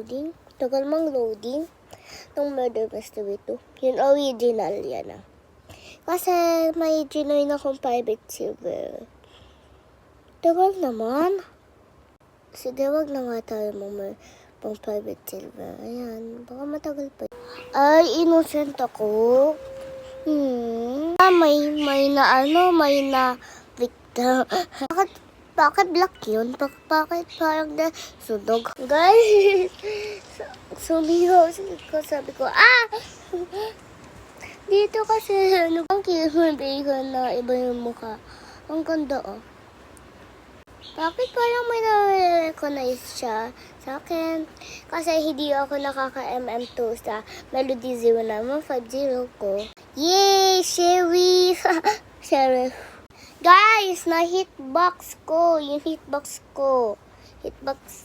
loading. Tagal mang loading. Itong Murder Mystery 2. Yung original yan ah. Kasi may ginoin akong private server. Tagal naman. Sige, wag na nga tayo pang private server. Ayan, baka matagal pa. Ay, innocent ako. May na victim. Bakit black yun? Bakit parang na sunog? Guys, sumigaw ko, sabi ko, dito kasi, ang cute na iba yung mukha. Ang ganda, oh. Bakit parang may na-recognize siya sa akin? Kasi hindi ako nakaka-MM2 sa Melody 0950 ko. Yay! Sheriff! Sheriff. Guys, na-hitbox ko. Yung hitbox ko. Hitbox